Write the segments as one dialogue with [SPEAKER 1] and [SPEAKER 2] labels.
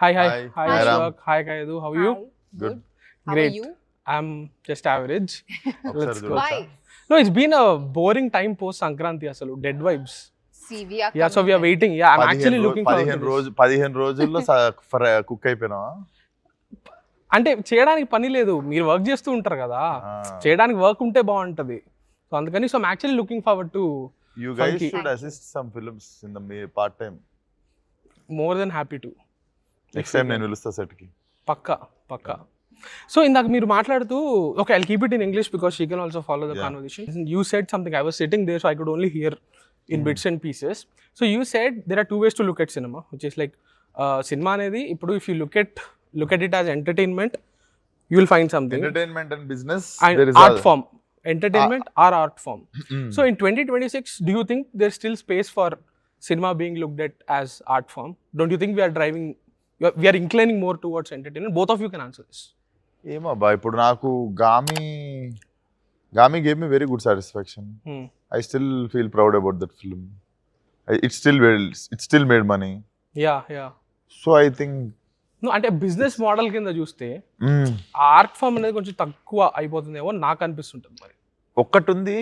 [SPEAKER 1] Hi,
[SPEAKER 2] Hi.
[SPEAKER 1] hi,
[SPEAKER 2] Hi, Ram.
[SPEAKER 1] Ashwak. Hi, Kaidu. How are you?
[SPEAKER 2] Good.
[SPEAKER 3] How
[SPEAKER 1] Great.
[SPEAKER 3] are you?
[SPEAKER 1] I'm just average. Let's go.
[SPEAKER 3] Why?
[SPEAKER 1] No, it's been a boring time post Sankranti asalu. Dead vibes.
[SPEAKER 3] See, we are
[SPEAKER 1] Yeah, so we are waiting. Yeah, I'm actually looking forward to this.
[SPEAKER 2] 15 రోజుల్లో cook అయిపోయినావా?
[SPEAKER 1] అంటే చేయడానికి పని లేదు, మీరు work చేస్తూ ఉంటారు కదా, చేయడానికి వర్క్ ఉంటే బాగుంటది. సో అందుకని so actually looking forward to
[SPEAKER 2] You guys should assist some films in the part time.
[SPEAKER 1] More than happy to.
[SPEAKER 2] Next time నేను పిలుస్తా సెట్ కి.
[SPEAKER 1] పక్కా. సో ఇందాక మీరు మాట్లాడుతూ okay, I'll keep it in English because she can also follow the conversation. You said something, I was sitting there so I could only hear in bits and pieces. So you said there are two ways to look at cinema, which is like cinema అనేది ఇప్పుడు if you look at it as entertainment, you will find something.
[SPEAKER 2] Entertainment and business,
[SPEAKER 1] art form, entertainment or art form. So in 2026, do you think there's still space for cinema being looked at as art form? Don't you think we are inclining more towards entertainment? Both of you can answer this.
[SPEAKER 2] ఏమో బా, ఇప్పుడు నాకు Gaami gave me very good satisfaction. I still feel proud about that film. It still made money.
[SPEAKER 1] Yeah.
[SPEAKER 2] So I think
[SPEAKER 1] No, అంటే business model కింద చూస్తే art form అనేది కొంచెం తక్కువ అయిపోతుందేమో నాకు అనిపిస్తుంటుంది. మరి
[SPEAKER 2] ఒక్కటి ఉంది,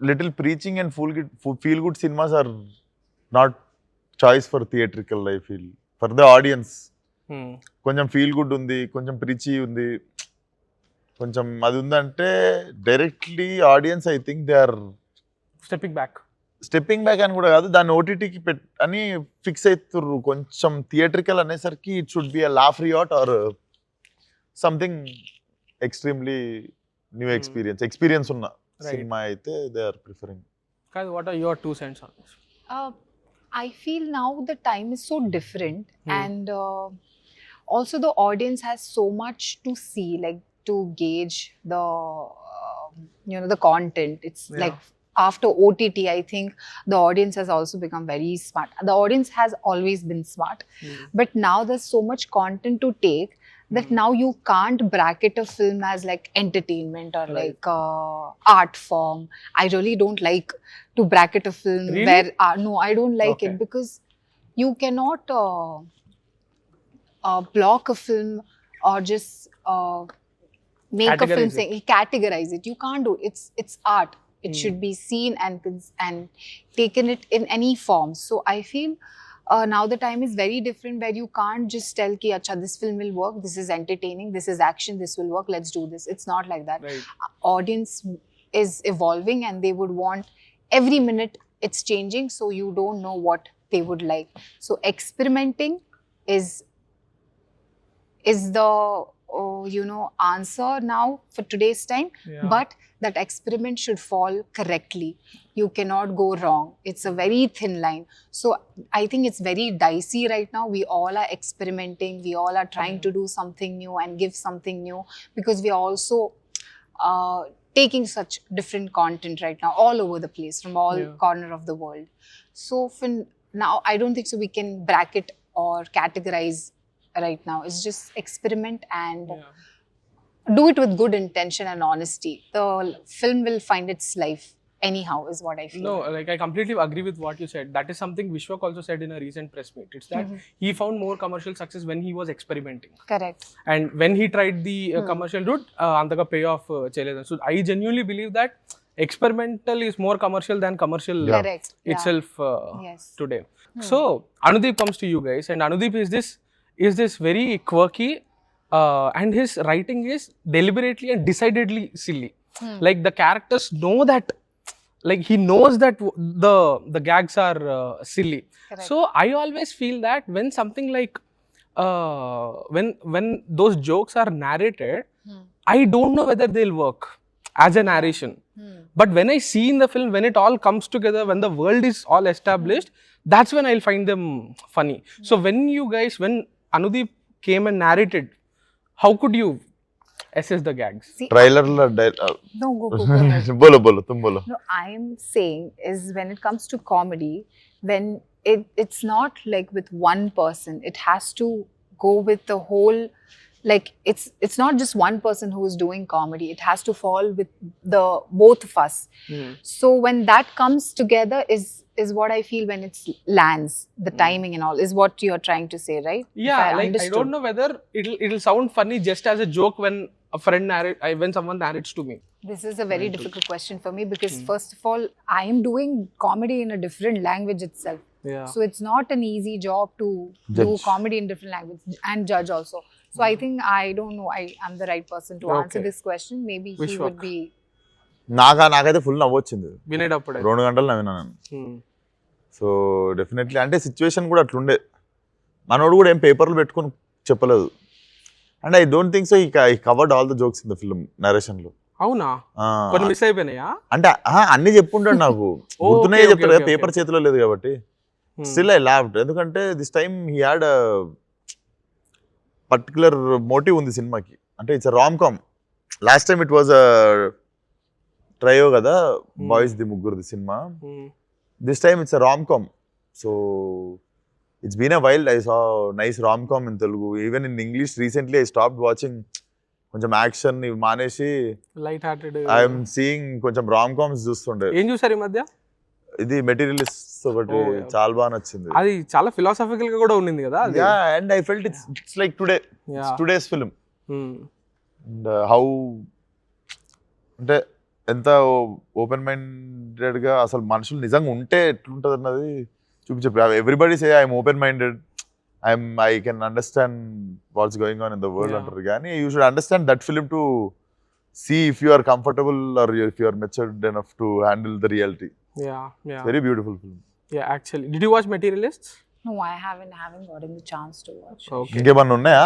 [SPEAKER 2] little preaching and feel good cinemas are not choice for theatrical life, for the audience. కొంచెం ఫీల్ గుడ్ ఉంది, కొంచెం ప్రీచీ ఉంది, కొంచెం అది ఉందంటే directly audience I think they are stepping back అని కూడా కాదు, దాన్ని ఓటీటీకి అని ఫిక్స్ అవుతుర్రు. కొంచెం థియేట్రికల్ అనేసరికి it should be a laugh riot or something extremely new experience ఉన్న సినిమా అయితే they are preferring.
[SPEAKER 1] What are your 2 cents on this?
[SPEAKER 3] I feel now the time is so different, and also the audience has so much to see, like to gauge the the content. It's like after OTT, I think the audience has also become very smart. The audience has always been smart, but now there's so much content to take that now you can't bracket a film as like entertainment or like art form. I really don't like to bracket a film where no, I don't like it, because you cannot block a film or just make a film saying categorize it. You can't do it. It's art. It should be seen and taken it in any form. So I feel now the time is very different, where you can't just tell ki acha this film will work, this is entertaining, this is action, this will work, let's do this. It's not like that. Audience is evolving and they would want every minute it's changing, so you don't know what they would like. So experimenting is the answer now for today's time, but that experiment should fall correctly. You cannot go wrong. It's a very thin line. So I think it's very dicey right now. We all are experimenting. We all are trying to do something new and give something new, because we are also taking such different content right now all over the place, from all corner of the world. So for now, I don't think so we can bracket or categorize right now. It's just experiment and do it with good intention and honesty. The film will find its life anyhow, is what I feel.
[SPEAKER 1] No, like I completely agree with what you said. That is something Vishwak also said in a recent press meet. It's that he found more commercial success when he was experimenting.
[SPEAKER 3] Correct.
[SPEAKER 1] And when he tried the commercial route, antaga payoff cheledu. So I genuinely believe that experimental is more commercial than commercial itself today. So Anudeep comes to you guys, and Anudeep is this very quirky, and his writing is deliberately and decidedly silly. Like the characters know that, like he knows that the gags are silly. Correct. So I always feel that when something like when those jokes are narrated, I don't know whether they'll work as a narration. But when I see in the film, when it all comes together, when the world is all established, that's when I'll find them funny. So when Anudeep came and narrated, how could you assess the gags?
[SPEAKER 2] Trailer
[SPEAKER 3] no, go
[SPEAKER 2] bolo tum bolo.
[SPEAKER 3] No, I'm saying is when it comes to comedy, when it's not like with one person, it has to go with the whole like it's not just one person who is doing comedy. It has to fall with the both of us. So when that comes together is what I feel when it's lands, the timing and all is what you're trying to say, right?
[SPEAKER 1] Yeah,
[SPEAKER 3] If
[SPEAKER 1] like I
[SPEAKER 3] understood.
[SPEAKER 1] don't know whether it'll sound funny just as a joke when a friend when someone narrates to me.
[SPEAKER 3] This is a very difficult question for me because first of all, I am doing comedy in a different language itself.
[SPEAKER 1] Yeah.
[SPEAKER 3] So it's not an easy job to do
[SPEAKER 2] Judge.
[SPEAKER 3] comedy in different language and judge also. So I think I don't know. I'm the right person to answer
[SPEAKER 1] Okay.
[SPEAKER 3] this question. Maybe he
[SPEAKER 1] Vishwak.
[SPEAKER 3] would be.
[SPEAKER 2] నాకైతే full నవ్వొచ్చింది
[SPEAKER 1] వినేటప్పుడే
[SPEAKER 2] 2 గంటలు నవ్వినా నేను. So definitely అంటే situation కూడా అట్లుండే, మనోడు కూడా ఏం పేపర్లు పెట్టుకొని చెప్పలేదు. And I don't think so he covered all the jokes in the film నరేషన్లో.
[SPEAKER 1] అవునా, కొన్ని మిస్ అయిపోయినాయా?
[SPEAKER 2] అంటే అన్ని చెప్పుంటాడు నాకు, గుర్తున్నాయే చెప్తాడు కదా, పేపర్ చేతిలో లేదు కాబట్టి. స్టిల్ ఐ లావ్డ్, ఎందుకంటే this time he had particular motive ఉంది సినిమాకి. అంటే it's rom com. Last time it was trio కదా, బాయ్స్ ది ముగ్గురుది సినిమా. This time it's rom com. So it's been a while I saw nice rom-com in Telugu. Even in English recently I stopped watching కొంచెం action ఇవి మానేసి
[SPEAKER 1] light hearted
[SPEAKER 2] I'm seeing కొంచెం రామ్-కామ్స్ చూస్తుండే.
[SPEAKER 1] ఏం చూసారు ఈ మధ్య?
[SPEAKER 2] ఇది మెటీరియలిస్ట్ ఒకటి చాలా బాగా నచ్చింది.
[SPEAKER 1] అది చాలా ఫిలాసాఫికల్ గా కూడా ఉంది కదా అది.
[SPEAKER 2] Yeah, and I felt it's like today's film. And how అంటే ఎంత ఓపెన్ మైండెడ్ గా అసలు మనుషులు నిజంగా ఉంటే ఎట్లుంటది అన్నది చూపించారు. Everybody say I'm open minded, I can understand what's going on in the world అంటారు కానీ you should understand that film to see if you are comfortable or if you are matured enough to handle the reality.
[SPEAKER 1] Yeah.
[SPEAKER 2] Very beautiful film.
[SPEAKER 1] Yeah, actually. Did you watch Materialists?
[SPEAKER 3] No, I haven't gotten the chance to watch.
[SPEAKER 1] Okay.
[SPEAKER 2] ఇంకేమన్నా ఉన్నాయా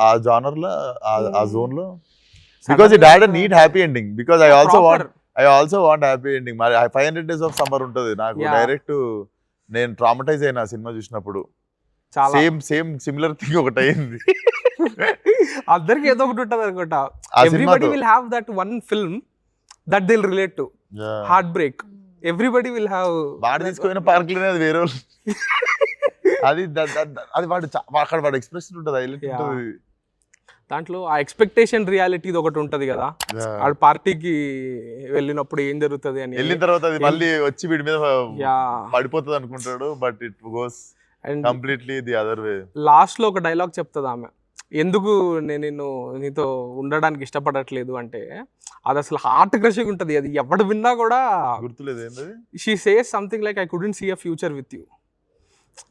[SPEAKER 2] ఆ genre లో, ఆ zone లో? Because it had a neat happy ending. Because I also want happy ending. మరి 500 days of summer ఉంటది నాకు direct. నేను ట్రామటైజ్ అయినా సినిమా చూసినప్పుడు. సేమ్ సిమిలర్ థింగ్ ఒకటి అయింది.
[SPEAKER 1] అందరికి ఏదో ఒకటి ఉంటుంది అనుకుంటా. Everybody will have that one film that they will relate to. Heart break. Everybody will have.
[SPEAKER 2] వాడు తీసుకున్న పార్క్ లోనే అది వేరే అది వాడు అక్కడ వాడు ఎక్స్ప్రెషన్ ఉంటుంది, హైలైట్ ఉంటుంది.
[SPEAKER 1] దాంట్లో ఆ ఎక్స్పెక్టేషన్ రియాలిటీ ఒకటి ఉంటది కదా, ఆ పార్టీకి వెళ్ళినప్పుడు ఏం జరుగుతుంది అని, వెళ్ళిన
[SPEAKER 2] తర్వాత అది మళ్ళీ వచ్చి వీడి మీద పడిపోతుంది అనుకుంటాడు, but it goes completely the other way.
[SPEAKER 1] Last లో ఒక డైలాగ్ చెప్తుంది ఆమె, ఎందుకు నేను నీతో ఉండడానికి ఇష్టపడట్లేదు అంటే అది అసలు హార్ట్ క్రషింగ్ ఉంటుంది. అది ఎవడు విన్నా కూడా
[SPEAKER 2] గుర్తులేదు ఏంటది.
[SPEAKER 1] She says something like I couldn't see a future with you.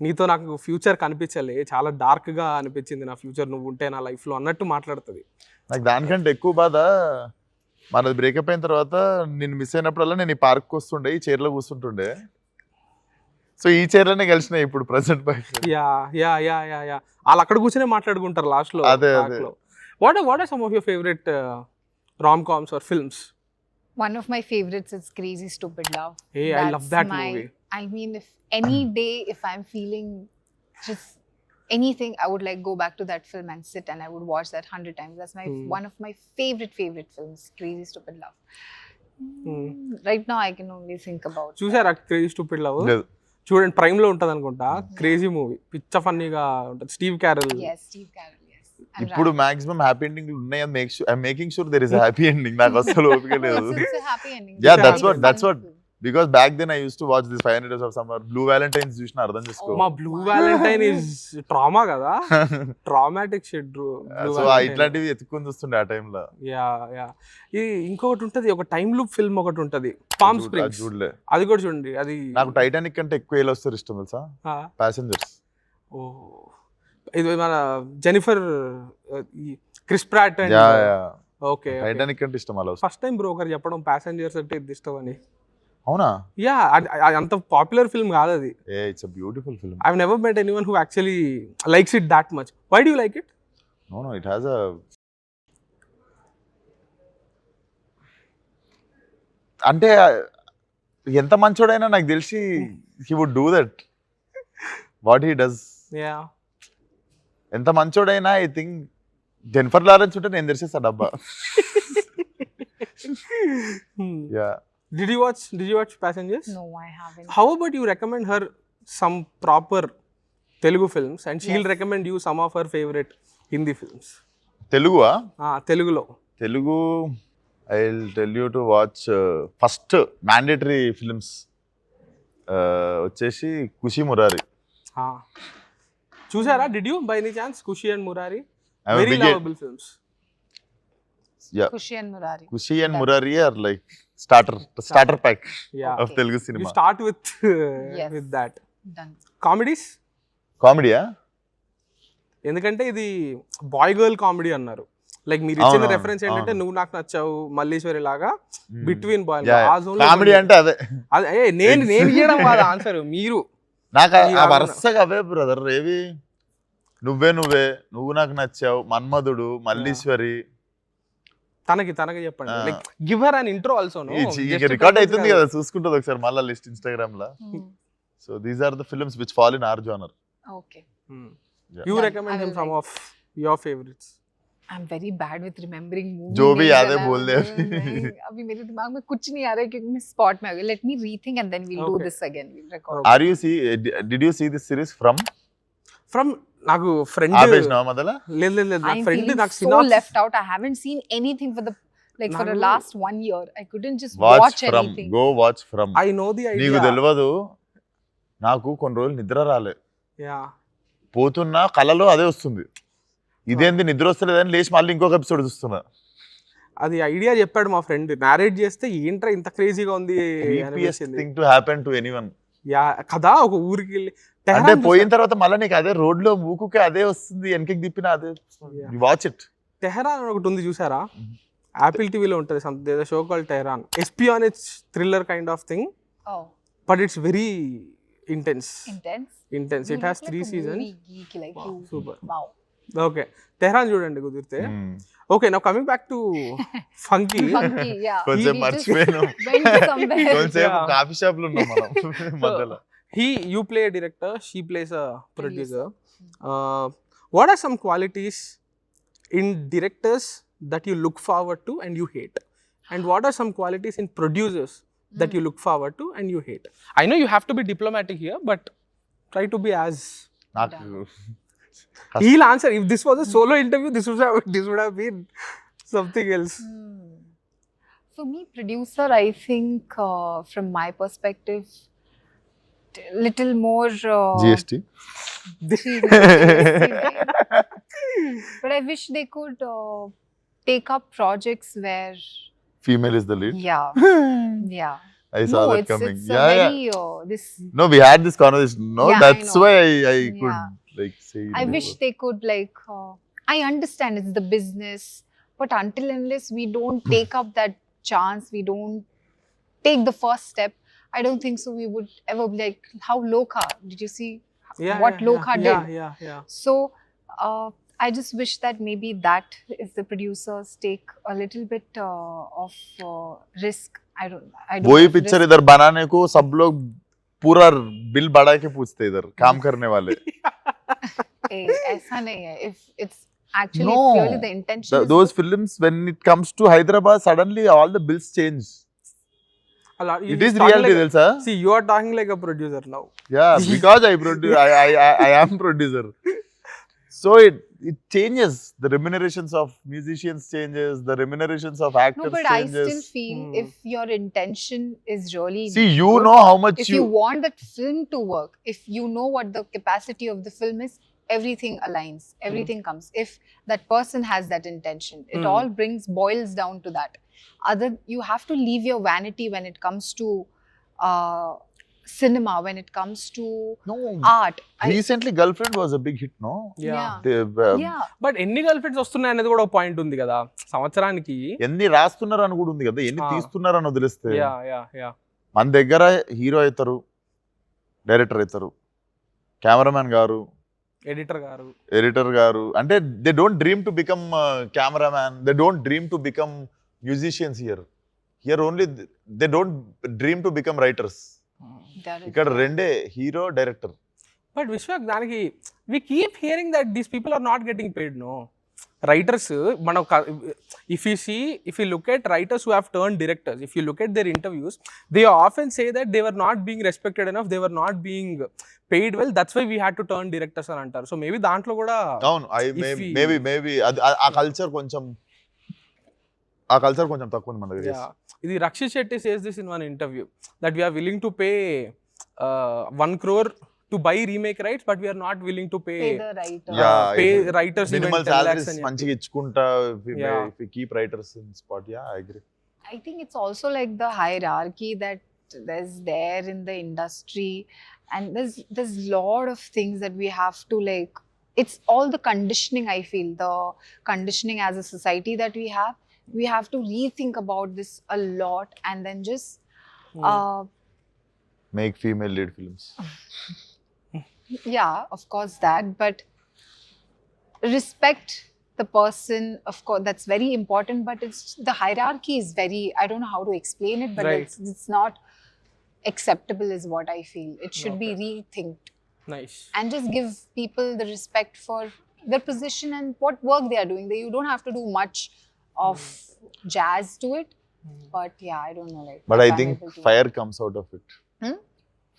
[SPEAKER 1] నీతో నాకు ఫ్యూచర్ కనిపించలే, చాలా డార్క్ గా అనిపించింది నా ఫ్యూచర్ నువ్వు ఉంటే నా లైఫ్ లో అన్నట్టు మాట్లాడుతుంది.
[SPEAKER 2] నాకు దానికంటే ఎక్కువ బాధ మనది బ్రేకప్ అయిన తర్వాత నేను మిస్ అయినప్పుడల్లా నేను ఈ పార్క్ వస్తుండే, ఈ చైర్లో కూర్చుంటుండే. సో ఈ చైర్లోనే కలిసినాయి ఇప్పుడు ప్రెసెంట్ బైక్.
[SPEAKER 1] వాళ్ళు అక్కడ కూర్చొని మాట్లాడుకుంటారు లాస్ట్ లో. What are some of your favourite rom-coms or films?
[SPEAKER 3] One of my favorites is Crazy Stupid Love.
[SPEAKER 1] Hey, I love that movie.
[SPEAKER 3] I mean, if any day, if I'm feeling just anything, I would like go back to that film and sit and I would watch that 100 times. That's my one of my favorite films, Crazy Stupid Love. Right now, I can only think about.
[SPEAKER 1] చూసారా Crazy Stupid Love? చూడండి, Prime లో ఉంటది అనుకుంటా. Crazy movie, పిచ్చ ఫన్నీగా ఉంటది. Steve Carell.
[SPEAKER 3] Yes, Steve Carell.
[SPEAKER 2] ఇప్పుడు maximum happy ending ఉన్నాయని making sure there is a happy ending. నాకు అసలు ఓపిక లేదు. Yeah, that's what because back then I used to watch this 500 Days of Summer. Blue Valentines చూసిన అర్థం చేసుకో.
[SPEAKER 1] మా బ్లూ వాలెంటైన్ ఇస్ ట్రామా కదా, ట్రామాటిక్ షెడ్.
[SPEAKER 2] సో ఇట్లాంటివి ఎత్తుకొని చూస్తుండే ఆ టైం లో.
[SPEAKER 1] యా ఇంకొకటి ఉంటది, ఒక టైం లూప్ ఫిల్మ్ ఒకటి ఉంటది, పామ్ స్ప్రింగ్స్.
[SPEAKER 2] చూడలే,
[SPEAKER 1] అది కూడా చూడండి. అది నాకు
[SPEAKER 2] టైటానిక్ కంటే ఎక్కువ ఏలు వస్తారు ఇష్టం తెలుసా, ప్యాసింజర్స్.
[SPEAKER 1] ఇది మన Jennifer Chris Pratt. Okay,
[SPEAKER 2] Titanic అంటే ఇష్టం అలా.
[SPEAKER 1] ఫస్ట్ టైం బ్రోకర్ చెప్పడం ప్యాసింజర్స్ అంటే ఇది ఇష్టం అని.
[SPEAKER 2] అవునా?
[SPEAKER 1] యా, అంత పాపులర్ ఫిల్మ్ కాదు అది.
[SPEAKER 2] It's a beautiful film.
[SPEAKER 1] I have never met anyone who actually likes it that much. Why do you like it?
[SPEAKER 2] No, it has a అంటే ఎంత మంచోడైనా నాకు తెలిసి he would do that what he does.
[SPEAKER 1] Yeah,
[SPEAKER 2] ఎంత మంచోడైనా I think Jennifer Lawrence ఉంటే నేను తెలిసేస్తా డబ్బా. Yeah.
[SPEAKER 1] Did you watch Passengers?
[SPEAKER 3] No, I haven't.
[SPEAKER 1] How about you recommend her some proper Telugu films and she'll recommend you some of her favorite Hindi films?
[SPEAKER 2] తెలుగువా?
[SPEAKER 1] తెలుగులో.
[SPEAKER 2] Telugu I will tell you to watch first mandatory films వచ్చేసి ఖుషి మురారి.
[SPEAKER 1] చూసారా? Did you by any chance Kushi and Murari?
[SPEAKER 2] I'm a
[SPEAKER 1] very
[SPEAKER 2] big-
[SPEAKER 1] lovable films.
[SPEAKER 2] Yeah,
[SPEAKER 3] Kushi and Murari.
[SPEAKER 2] Kushi and Murari are like starter pack
[SPEAKER 1] yeah,
[SPEAKER 2] of Telugu
[SPEAKER 1] యు
[SPEAKER 2] cinema.
[SPEAKER 1] Start with
[SPEAKER 3] Yes.
[SPEAKER 1] With that.
[SPEAKER 3] Done.
[SPEAKER 1] Comedies,
[SPEAKER 2] కామెడీయా?
[SPEAKER 1] ఎందుకంటే ఇది boy girl comedy అన్నారు. Like మీరు ఇచ్చిన
[SPEAKER 2] అవును,
[SPEAKER 1] reference ఏంటంటే
[SPEAKER 2] అవును.
[SPEAKER 1] నువ్వు నాకు నచ్చావు, మల్లీశ్వరి లాగా బిట్వీన్ బాయ్
[SPEAKER 2] కామెడీ అంటే అదే.
[SPEAKER 1] నేను ఇవ్వడం కాదు ఆన్సర్, మీరు.
[SPEAKER 2] నాకు
[SPEAKER 1] ఈ
[SPEAKER 2] ఆ
[SPEAKER 1] అవును.
[SPEAKER 2] వరుసగా అవే బ్రదర్. ఏవి? నువ్వే నువ్వు నాకు నచ్చావు, మన్మధుడు, మల్లీశ్వరి.
[SPEAKER 1] తనకి చెప్పండి. Like give her an intro also.
[SPEAKER 2] Record అవుతుంది కదా, చూసుకుంటుంది ఒకసారి మళ్ళా లిస్ట్ ఇన్స్టాగ్రామ్ లో. So these are the films which fall in our genre.
[SPEAKER 3] Okay.
[SPEAKER 1] You
[SPEAKER 3] Done.
[SPEAKER 1] Recommend
[SPEAKER 3] I
[SPEAKER 1] him
[SPEAKER 3] will
[SPEAKER 1] some
[SPEAKER 3] write.
[SPEAKER 1] Of your favourites.
[SPEAKER 3] I'm very bad with remembering movies.
[SPEAKER 2] जो भी याद है बोल दे अभी.
[SPEAKER 3] अभी मेरे दिमाग में कुछ नहीं आ रहा है क्योंकि मैं स्पॉट में आ गई. Let me rethink and then we'll do
[SPEAKER 1] Okay.
[SPEAKER 3] this again. We'll record.
[SPEAKER 1] Okay.
[SPEAKER 2] Are you see did you see this series from?
[SPEAKER 1] నాకు ఫ్రెండ్
[SPEAKER 2] ఆపేసినావా మొదల?
[SPEAKER 1] లేదు నా
[SPEAKER 3] I'm
[SPEAKER 1] ఫ్రెండ్
[SPEAKER 3] feeling
[SPEAKER 1] నాకు
[SPEAKER 3] so left out. I haven't seen anything for the
[SPEAKER 1] Nagu-
[SPEAKER 3] last 1 year. I couldn't just
[SPEAKER 2] watch
[SPEAKER 3] watch
[SPEAKER 2] from,
[SPEAKER 3] anything.
[SPEAKER 2] Go watch from.
[SPEAKER 1] I know the
[SPEAKER 2] నీకు
[SPEAKER 1] idea.
[SPEAKER 2] తెలియదు, నాకు కొన్ని రోజులు నిద్ర రాలే.
[SPEAKER 1] యా,
[SPEAKER 2] పోతున్నా కళలో అదే వస్తుంది. ఇదేంది నిద్ర వస్తలేదని లేచి మళ్ళీ ఇంకొక ఎపిసోడ్ చూస్తున్నా.
[SPEAKER 1] అది ఐడియా చెప్పాడు మా ఫ్రెండ్. నారేట్ చేస్తే ఏంట్రా ఇంత క్రేజీగా ఉంది అనిపించింది.
[SPEAKER 2] Thing to happen to anyone.
[SPEAKER 1] Yeah కదా, ఒక ఊరికి వెళ్ళి
[SPEAKER 2] అంటే
[SPEAKER 1] టెహరాన్
[SPEAKER 2] పోయిన తర్వాత మళ్ళీ నీకు అదే రోడ్ లో మూకుకే అదే వస్తుంది, వెనకకి తిప్పినా అదే.
[SPEAKER 1] Yeah.
[SPEAKER 2] Watch it.
[SPEAKER 1] టెహరాన్ అని ఒకటి ఉంది చూసారా? యాపిల్ టీవీలో ఉంటుంది something show call Tehran. Espionage thriller kind of thing,
[SPEAKER 3] Oh,
[SPEAKER 1] but it's very intense.
[SPEAKER 3] intense.
[SPEAKER 1] It
[SPEAKER 3] You
[SPEAKER 1] has
[SPEAKER 3] look
[SPEAKER 1] 3
[SPEAKER 3] like a
[SPEAKER 1] seasons.
[SPEAKER 3] movie geek, like
[SPEAKER 1] Wow,
[SPEAKER 3] you.
[SPEAKER 1] super.
[SPEAKER 3] Wow.
[SPEAKER 1] Okay, Tehran చూడండి కుదిరితే. Okay, now coming back to funky.
[SPEAKER 3] Funky, yeah.
[SPEAKER 2] కొంచెం
[SPEAKER 3] We just
[SPEAKER 2] మర్చిపోయాను.
[SPEAKER 3] went somewhere.
[SPEAKER 2] కొంచెం
[SPEAKER 1] Yeah.
[SPEAKER 2] Coffee shop లో ఉన్నాం మనం మధ్యలో.
[SPEAKER 1] You play a director, she plays a producer. What are some qualities in directors that you look forward to and you hate? And what are some qualities in producers that you look forward to and you hate? I know you have to be diplomatic here, but try to be as...
[SPEAKER 2] నాకు
[SPEAKER 1] He'll answer. If this was a solo interview, this would have been something else.
[SPEAKER 3] For me, producer, I think from my perspective, little more.
[SPEAKER 2] GST.
[SPEAKER 3] But I wish they could take up projects where.
[SPEAKER 2] Female is the lead.
[SPEAKER 3] Yeah.
[SPEAKER 2] I saw
[SPEAKER 3] No,
[SPEAKER 2] that
[SPEAKER 3] it's
[SPEAKER 2] coming.
[SPEAKER 3] a very this.
[SPEAKER 2] No, we had this conversation. No,
[SPEAKER 3] Yeah, I
[SPEAKER 2] that's
[SPEAKER 3] know.
[SPEAKER 2] why I could
[SPEAKER 3] Yeah.
[SPEAKER 2] like say.
[SPEAKER 3] I wish they could like. I understand it's the business, but until unless we don't take up that chance, we don't take the first step. I don't think so. We would ever be like how Lokha. Did you see what Lokha did?
[SPEAKER 1] Yeah.
[SPEAKER 3] So I just wish that maybe that if the producers take a little bit of risk. I don't.
[SPEAKER 2] वही
[SPEAKER 3] know if
[SPEAKER 2] picture
[SPEAKER 3] risk-
[SPEAKER 2] इधर बनाने को सब लोग पूरा bill बढ़ा के पूछते इधर काम करने वाले.
[SPEAKER 3] ऐसा नहीं है. If it's actually
[SPEAKER 2] No.
[SPEAKER 3] purely the intention. is
[SPEAKER 2] Those
[SPEAKER 3] good.
[SPEAKER 2] films when it comes to Hyderabad suddenly all the bills change. It is reality, తెలుసా?
[SPEAKER 1] See, you are talking like a producer now.
[SPEAKER 2] Yeah, because I produce, I am producer. So it changes. The remunerations of musicians changes. The remunerations of actors
[SPEAKER 3] No, but
[SPEAKER 2] changes.
[SPEAKER 3] I still feel if your intention is really
[SPEAKER 2] See, you
[SPEAKER 3] good,
[SPEAKER 2] know how much
[SPEAKER 3] if you want that film to work, if you know what the capacity of the film is, everything aligns, everything comes. If that person has that intention, it all boils down to that. You have to leave your vanity when it comes to cinema, when it comes to
[SPEAKER 2] No.
[SPEAKER 3] art.
[SPEAKER 2] Recently, Girlfriend was a big hit, no?
[SPEAKER 3] Yeah. Yeah.
[SPEAKER 1] But ఎన్ని girl friends వస్తున్నాయి అనేది కూడా ఒక point ఉంది కదా సంవత్సరానికి.
[SPEAKER 2] ఎన్ని రాస్తున్నారు అని కూడా ఉంది కదా, ఎన్ని తీస్తున్నారు అని వదిలేస్తే.
[SPEAKER 1] యా
[SPEAKER 2] మన దగ్గర హీరో అవుతారు, డైరెక్టర్ అవుతారు, కెమెరామెన్ గారు, ఎడిటర్ గారు. అంటే they don't dream to become cameraman, they don't dream to become musicians here only they don't dream to become writers.
[SPEAKER 3] That is
[SPEAKER 2] ఇక్కడ రెండే, హీరో, డైరెక్టర్.
[SPEAKER 1] బట్ విశ్వక్ దానికి we keep hearing that these people are not getting paid. No, writers మనం if you look at writers who have turned directors, if you look at their interviews, they often say that they were not being respected enough, they were not being paid well, that's why we had to turn directors అని అంటారు. So maybe దాంట్లో కూడా
[SPEAKER 2] అవును, maybe అది ఆ culture కొంచెం తక్కువ ఉంది మన దగ్గర.
[SPEAKER 1] ఇది Rakshit Shetty says this in one interview that we are willing to pay 1 crore to buy remake rights, but we are not willing to pay
[SPEAKER 3] the writer.
[SPEAKER 1] pay writers
[SPEAKER 2] minimal
[SPEAKER 1] even 10 lakhs
[SPEAKER 2] salaries
[SPEAKER 1] అని
[SPEAKER 2] మంచిగా ఇచ్చుకుంటా if
[SPEAKER 1] Yeah.
[SPEAKER 2] we keep writers in spot. I agree.
[SPEAKER 3] I think it's also like the hierarchy that there's there in the industry, and there's lot of things that we have to like. It's all the conditioning. I feel the conditioning as a society that we have. We have to rethink about this a lot, and then just
[SPEAKER 2] Make female lead films.
[SPEAKER 3] yeah, of course that, but respect the person, of course, that's very important, but it's the hierarchy is very, I don't know how to explain it, but
[SPEAKER 1] Right.
[SPEAKER 3] it's not acceptable is what I feel. It should be
[SPEAKER 1] Okay.
[SPEAKER 3] rethinked
[SPEAKER 1] nice.
[SPEAKER 3] and just give people the respect for their position and what work they are doing. You don't have to do much of jazz to it, but yeah, I don't know, like,
[SPEAKER 2] But I
[SPEAKER 3] if I'm
[SPEAKER 2] think
[SPEAKER 3] able to-
[SPEAKER 2] fire comes out of it.
[SPEAKER 3] Hmm?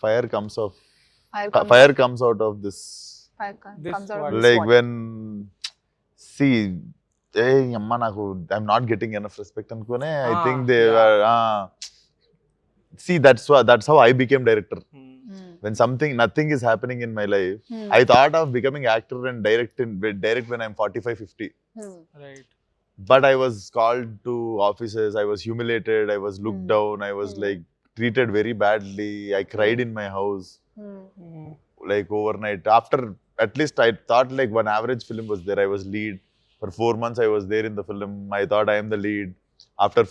[SPEAKER 2] Fire comes
[SPEAKER 3] fire
[SPEAKER 2] comes out of this.
[SPEAKER 1] This
[SPEAKER 3] comes out
[SPEAKER 1] what-
[SPEAKER 3] of this
[SPEAKER 2] Like
[SPEAKER 3] what?
[SPEAKER 2] when see, hey amma naku I'm not getting enough respect అనుకోనే. I
[SPEAKER 1] Ah,
[SPEAKER 2] think they
[SPEAKER 1] yeah.
[SPEAKER 2] were see, that's how I became director.
[SPEAKER 1] Hmm.
[SPEAKER 2] When nothing is happening in my life,
[SPEAKER 3] Hmm.
[SPEAKER 2] I thought of becoming actor and direct when I'm 45-50.
[SPEAKER 3] Hmm.
[SPEAKER 1] Right.
[SPEAKER 2] But I was called to offices, I was humiliated, I was looked
[SPEAKER 3] Hmm.
[SPEAKER 2] down, I was like treated very badly. I cried in my house
[SPEAKER 3] Hmm.
[SPEAKER 2] like overnight. After at least I thought like one average film was there. I was lead. For 4 months I was there in the film. I thought I am the lead. After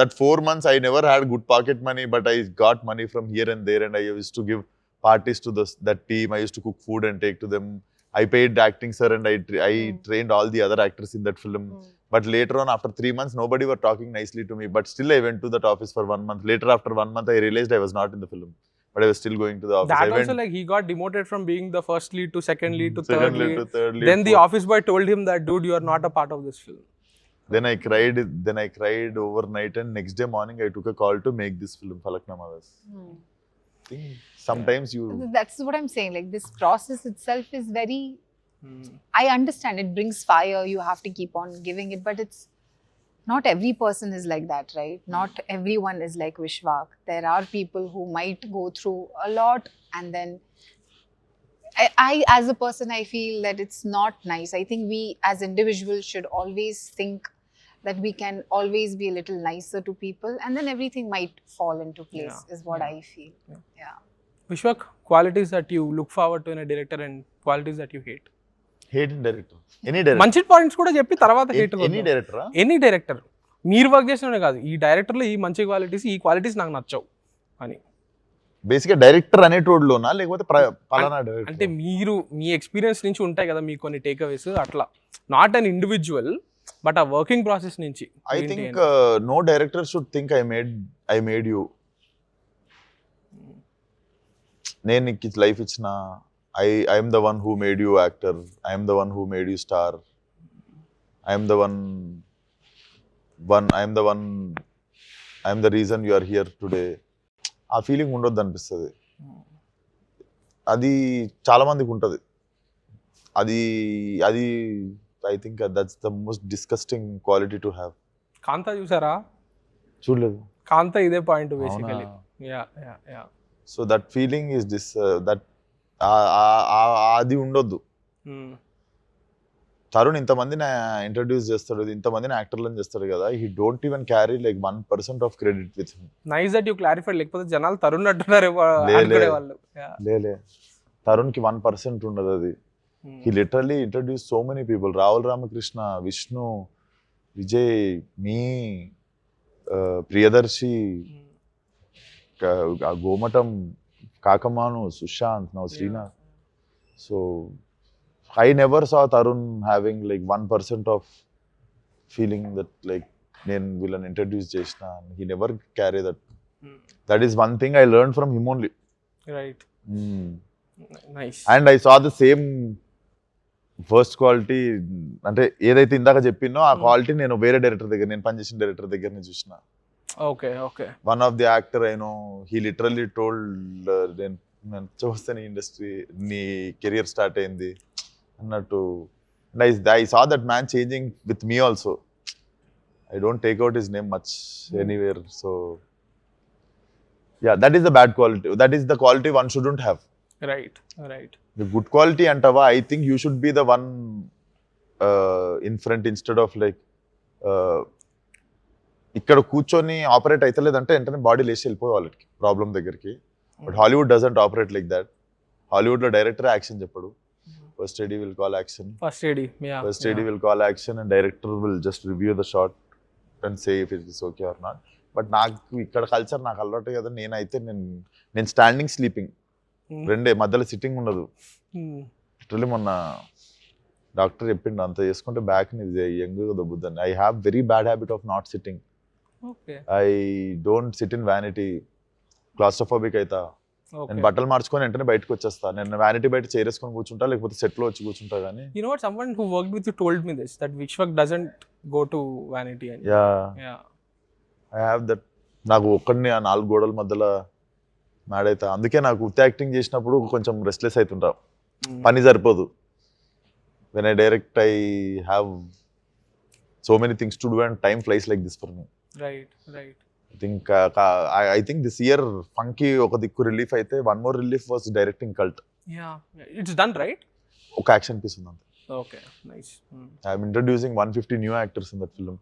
[SPEAKER 2] that 4 months I never had good pocket money, but I got money from here and there, and I used to give parties to that team. I used to cook food and take to them. I paid acting sir, and I trained all the other actors in that film. But later on, after 3 months, nobody were talking nicely to me. But still, I went to that office for 1 month. Later, after 1 month, I realized I was not in the film. But I was still going to the office.
[SPEAKER 1] That
[SPEAKER 2] I
[SPEAKER 1] also,
[SPEAKER 2] went
[SPEAKER 1] like, he got demoted from being the first lead to second lead to
[SPEAKER 2] second
[SPEAKER 1] third
[SPEAKER 2] lead
[SPEAKER 1] lead.
[SPEAKER 2] to third lead.
[SPEAKER 1] Then the
[SPEAKER 2] fourth.
[SPEAKER 1] office boy told him that, dude, you are not a part of this film.
[SPEAKER 2] Then I cried overnight, and next day morning, I took a call to make this film, Falaknama.
[SPEAKER 3] Hmm.
[SPEAKER 2] I think sometimes you...
[SPEAKER 3] That's what I'm saying. Like, this process itself is very.
[SPEAKER 1] Hmm.
[SPEAKER 3] I understand it brings fire. You have to keep on giving it, but it's not every person is like that, right? Not everyone is like Vishwak. There are people who might go through a lot, and then I as a person, I feel that it's not nice. I think we as individuals should always think that we can always be a little nicer to people, and then everything might fall into place, is what I feel. Yeah.
[SPEAKER 1] Vishwak, qualities that you look forward to in a director and qualities that you hate.
[SPEAKER 2] Hate in director. Any director.
[SPEAKER 1] మంచి points కూడా చెప్పి తర్వాత hate
[SPEAKER 2] Any director?
[SPEAKER 1] Any director మీరు work చేసిననే కాదు, ఈ డైరెక్టర్లో ఈ మంచి qualities, ఈ క్వాలిటీస్ నాకు నచ్చవు అని.
[SPEAKER 2] బేసిక్గా డైరెక్టర్ అనేటోడులోనా లేకపోతే పలానా డైరెక్టర్?
[SPEAKER 1] అంటే మీరు మీ ఎక్స్పీరియన్స్ నుంచి ఉంటాయి కదా మీకు కొన్ని టేక్ అవేస్, అట్లా నాట్ అన్ ఇండివిజువల్ బట్ ఆ వర్కింగ్ ప్రాసెస్ నుంచి.
[SPEAKER 2] I think no director should think I made you. నేను నీకు లైఫ్ ఇచ్చిన, I am the one who made you actor. I am the one who made you star. I am the reason you are here today. ఆ feeling ఉండొద్దు అనిపిస్తుంది. అది చాలా మందికి ఉంటుంది. అది I think that's the most disgusting quality to have.
[SPEAKER 1] Kantha చూసారా?
[SPEAKER 2] చూడలేదు.
[SPEAKER 1] కాంతా ఇదే point basically. Yeah.
[SPEAKER 2] So that feeling is అది ఉండొద్దు. తరుణ్ ఇంతమందిని ఇంట్రడ్యూస్ చేస్తాడు, ఇంతమందిని యాక్టర్లను చేస్తాడు కదా, he don't even carry like 1% of credit with him.
[SPEAKER 1] Nice that you clarified. లేకపోతే జనాలు తరుణ్ అంటున్నారు వాళ్ళు.
[SPEAKER 2] లే తరుణ్కి 1% ఉండదు అది. He literally introduce so many people. Rahul Ramakrishna, Vishnu, Vijay, me, Priyadarshi, Gomatam, Kakamanu, Sushant, now Srinath. So I never saw Tarun having like 1% of feeling that like నేను వీళ్ళని introduce చేసిన. He never carry that. That is one thing I learned from him only.
[SPEAKER 1] Right. Nice.
[SPEAKER 2] And I saw the same first quality అంటే ఏదైతే ఇందాక చెప్పినో ఆ quality నేను వేరే director దగ్గర, నేను పనిచేసిన డైరెక్టర్ దగ్గర నేను చూసిన.
[SPEAKER 1] Okay okay.
[SPEAKER 2] One of the actor I know he literally told నేను చూస్తే నీ ఇండస్ట్రీ నీ కెరియర్ స్టార్ట్ అయింది అన్నట్టు. I saw that man changing with me also. I don't take out his name much anywhere. So, yeah, that is the bad quality. That is the quality one shouldn't have.
[SPEAKER 1] Right.
[SPEAKER 2] The good quality antava, I think you should be the one in front instead of like ఇక్కడ కూర్చొని operate అవుతలేదంటే వెంటనే body లేచి వెళ్ళిపోయి వాళ్ళకి problem దగ్గరికి. But Hollywood doesn't operate like that. Hollywood లో director action చెప్పడు. First AD will call action.
[SPEAKER 1] First AD
[SPEAKER 2] will call action and director will just review the shot and say if it is okay or not. But నాకు ఇక్కడ culture నాకు అలవాటు కదా. నేనైతే నేను standing sleeping రెండే, మధ్యలో సిట్టింగ్ ఉండదు. లిటరలీ మొన్న డాక్టర్ చెప్పిండు అంత చేసుకుంటే బ్యాక్ యంగ్ దొబ్బుద్దని. I have very bad habit of not sitting. I don't sit in vanity. Claustrophobic అవుతా. నేను బట్టలు మార్చుకొని వెంటనే బయటకు వచ్చేస్తా. నేను వ్యానిటీ బయట చేరేసుకొని కూర్చుంటా, లేకపోతే సెట్ లో వచ్చి కూర్చుంటా. కానీ
[SPEAKER 1] you know what, someone who worked with you told me this, that Vishwak doesn't go to vanity and
[SPEAKER 2] yeah I have that. నాకు ఒక్కడిని ఆ 4 గోడల మధ్యలో మాడైతా. అందుకే నాకు ఉత్త యాక్టింగ్ చేసినప్పుడు కొంచెం రెస్ట్లెస్ అవుతుంటా, పని సరిపోదు. when I direct I have so many things to do and time flies like this for me.
[SPEAKER 1] Right.
[SPEAKER 2] I think this year Funky ఒక దిక్కు రిలీఫ్ అయితే one more relief was directing Cult.
[SPEAKER 1] Yeah, it's done, right?
[SPEAKER 2] ఒక action piece ఉంది.
[SPEAKER 1] Okay, nice.
[SPEAKER 2] I am introducing 150 new actors in that film.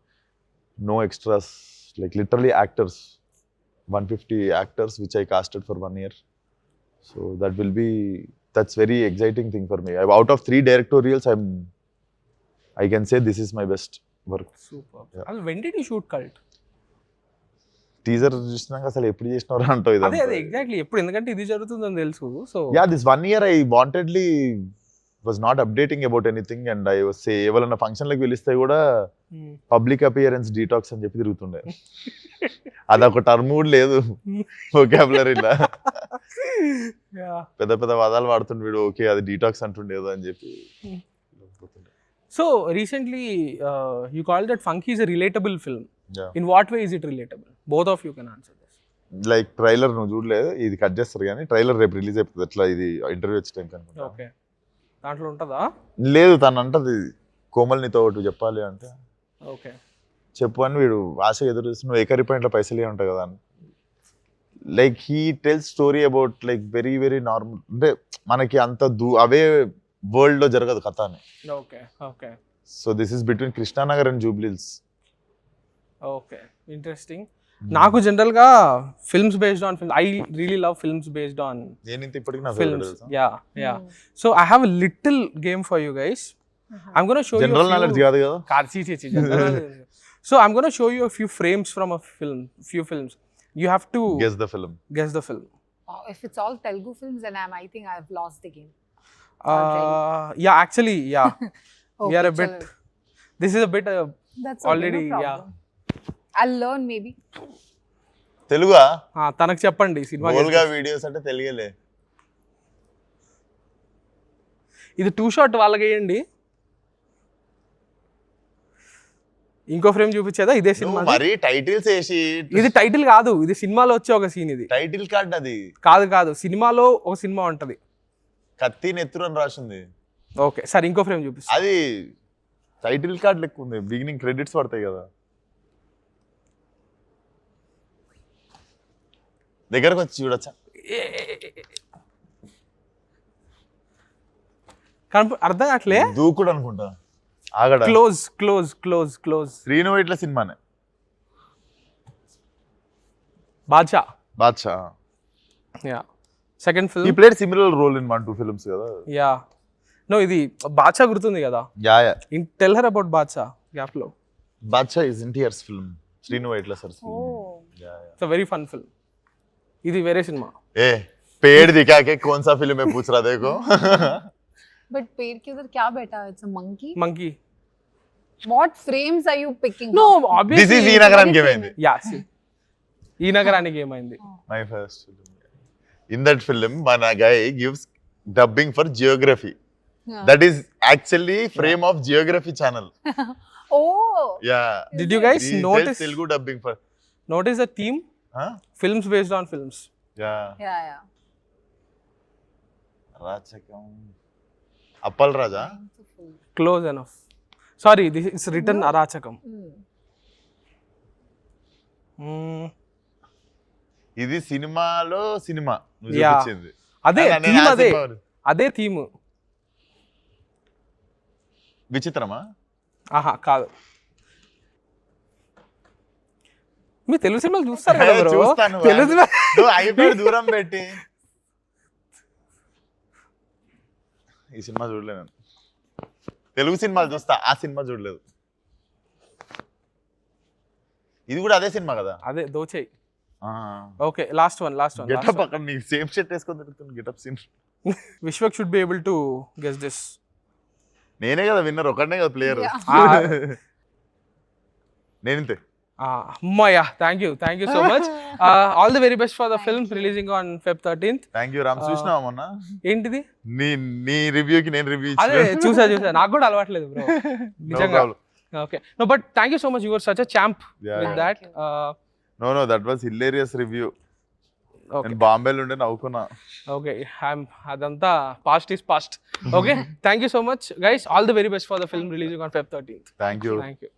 [SPEAKER 2] No extras, like literally actors. 150 actors which I casted for 1 year. So that's very exciting thing for me. Out of 3 directorials, I can say this is my best work.
[SPEAKER 1] Super. Yeah. When did you shoot Cult?
[SPEAKER 2] Teaser చూసినాక అసలు ఎప్పుడు చేసినారా అంటావు.
[SPEAKER 1] అదే exactly ఎప్పుడు, ఎందుకంటే ఇది జరుగుతుందని తెలుసు. So
[SPEAKER 2] this 1 year I wantedly was not updating about anything and I was say ఎవరైనా ఫంక్షన్ లకి పిలిస్తే కూడా పబ్లిక్ అపియరెన్స్ డీటాక్స్ అని చెప్పి తిరుగుతుండే. అదొక టర్మ్ కూడా లేదు వొకాబులరీలో. పెద్ద పెద్ద పదాలు వాడుతుండే వీడు. ఓకే అది డీటాక్స్ అంటుండేదో అని చెప్పి.
[SPEAKER 1] So recently you called that Funky is a relatable film.
[SPEAKER 2] Yeah.
[SPEAKER 1] In what way is it relatable? Both of you can answer this.
[SPEAKER 2] Like trailer నువ్వు చూడలేదు, ఇది కట్ చేస్తారు కానీ ట్రైలర్ రేపు రిలీజ్ అయిపోతుంది. ఎట్లా ఇది ఇంటర్వ్యూ వచ్చే టైం కనుక.
[SPEAKER 1] ఓకే, దాంట్లో ఉంటుందా?
[SPEAKER 2] లేదు, తను అంటది కోమల్ నీతో ఒకటి చెప్పాలి అంటే
[SPEAKER 1] ఓకే
[SPEAKER 2] చెప్పు అని వీడు ఆశ ఎదురు చూసి నువ్వు ఏకరి పాయింట్లో పైసలు ఉంటావు కదా అని. Like he tells story about like very very normal. అంటే మనకి అంత అవే వరల్డ్ లో జరగదు కథ అని.
[SPEAKER 1] Okay.
[SPEAKER 2] So this is between Krishna Nagar and Jubilee Hills.
[SPEAKER 1] Okay, interesting. నాకు జనరల్ గా films based on films, I really love films based on films. Yeah. So I have a little game for you guys. I'm going to show
[SPEAKER 2] general knowledge కాదు కదా.
[SPEAKER 1] So I'm going to show you a few frames from a few films. You have to
[SPEAKER 2] guess the film.
[SPEAKER 3] If it's all Telugu films, then I think I've lost the game.
[SPEAKER 1] Yeah, actually, yeah.
[SPEAKER 3] Okay,
[SPEAKER 1] we are a bit. This is a bit
[SPEAKER 3] that's
[SPEAKER 1] already,
[SPEAKER 3] okay, no
[SPEAKER 1] yeah.
[SPEAKER 3] I'll learn maybe.
[SPEAKER 2] తెలుగా
[SPEAKER 1] తనకు చెప్పండి cinema
[SPEAKER 2] videos అంటే తెలుగులే.
[SPEAKER 1] ఇది 2 shot వాళ్ళకి వేయండి. ఇంకో frame చూపించేదా ఇదే cinema?
[SPEAKER 2] మరి titles వేసి
[SPEAKER 1] ఇది టైటిల్ కాదు, ఇది సినిమాలో వచ్చే ఒక సీన్. ఇది
[SPEAKER 2] టైటిల్ కార్డ్. అది
[SPEAKER 1] కాదు సినిమాలో ఒక సినిమా ఉంటది,
[SPEAKER 2] కత్తి నెత్తురు అని రాసింది.
[SPEAKER 1] ఓకే సరే, ఇంకో ఫ్రేమ్ చూపిస్తా.
[SPEAKER 2] అది టైటిల్ కార్డ్ లెక్క ఉంది, బిగినింగ్ క్రెడిట్స్ పడతాయి కదా. దగ్గరకు వచ్చి చూడొచ్చా?
[SPEAKER 1] అర్థం కావట్లే.
[SPEAKER 2] దూకుడు అనుకుంటా. ఆగడ
[SPEAKER 1] క్లోజ్.
[SPEAKER 2] శ్రీను ఇట్లా సినిమానే. Baadshah.
[SPEAKER 1] Yeah, second film.
[SPEAKER 2] He played similar role in 1-2 films కదా.
[SPEAKER 1] యా, నో ఇది బాద్షా గుర్తుంది కదా.
[SPEAKER 2] Yeah.
[SPEAKER 1] Tell her about Baadshah. Gap లో
[SPEAKER 2] Baadshah is NTR's film. Srinu Vaitla sir film.
[SPEAKER 1] It's a very fun film. ఇది వేరే సినిమా.
[SPEAKER 2] पेड़ दिखा के कौन सा फिल्म है पूछ रहा देखो.
[SPEAKER 3] But पेड़ के उधर क्या बैठा है? It's a monkey. What frames are you picking?
[SPEAKER 1] No, obviously.
[SPEAKER 2] This is ఈ నగరానికి ఏమైంది?
[SPEAKER 1] Yeah, see. ఈ నగరానికి ఏమైంది?
[SPEAKER 2] My first film. In that film, one guy gives dubbing for geography. That is actually frame of Geography channel.
[SPEAKER 3] Oh.
[SPEAKER 2] Yeah.
[SPEAKER 1] Did you guys notice
[SPEAKER 2] Telugu dubbing for?
[SPEAKER 1] notice the theme? Films based on films.
[SPEAKER 3] Yeah.
[SPEAKER 2] Rachakam. Appal Raja.
[SPEAKER 1] Close enough. Sorry, this is written Arachakam.
[SPEAKER 2] ఇది సినిమాలో cinema నువ్వు
[SPEAKER 1] Yeah.
[SPEAKER 2] చూపించింది.
[SPEAKER 1] అదే
[SPEAKER 2] నేను
[SPEAKER 1] theme,
[SPEAKER 2] ఆ
[SPEAKER 1] అదే
[SPEAKER 2] cinema-
[SPEAKER 1] అదే theme.
[SPEAKER 2] విచిత్రమా?
[SPEAKER 1] ఆహా కాదు. మీ తెలుగు సినిమాలు చూస్తారు కదా bro?
[SPEAKER 2] చూస్తాను.
[SPEAKER 1] తెలుగు సినిమా
[SPEAKER 2] నువ్వు ఐప్యాడ్ దూరం పెట్టి ఈ సినిమా చూడలేదు నేను. తెలుగు సినిమాలు చూస్తా, ఆ సినిమా చూడలేదు. ఇది కూడా అదే సినిమా కదా?
[SPEAKER 1] అదే దోచేయి. Okay, last one.
[SPEAKER 2] గెటప్ అక్కడ నీకు సేమ్ షర్ట్ వేసుకొని తిరుగుతుంది getup scene.
[SPEAKER 1] Vishwak should be able to guess this.
[SPEAKER 2] నేనే కదా విన్నర్, ఒకనే కదా ప్లేయర్. నేనంతే.
[SPEAKER 1] అమ్మయ్యా, thank you so much. All the very best for the film releasing on Feb 13th.
[SPEAKER 2] Thank you Ram. చూసినావా మొన్న?
[SPEAKER 1] ఏంటిది?
[SPEAKER 2] నీ రివ్యూకి నేను రివ్యూ
[SPEAKER 1] అదే చూసా నాకు కూడా అలవాట్లేదు బ్రో నిజంగా. Okay, no but thank you so much, you are such a champ with that.
[SPEAKER 2] No that was hilarious review.
[SPEAKER 1] Okay,
[SPEAKER 2] నేను బాంబేలో ఉండే నవ్వుకున్నా.
[SPEAKER 1] ఓకే, అదంతా past is past. Okay, thank you so much guys. All the very best for the film releasing on Feb 13th.
[SPEAKER 2] Thank you.
[SPEAKER 1] Thank you.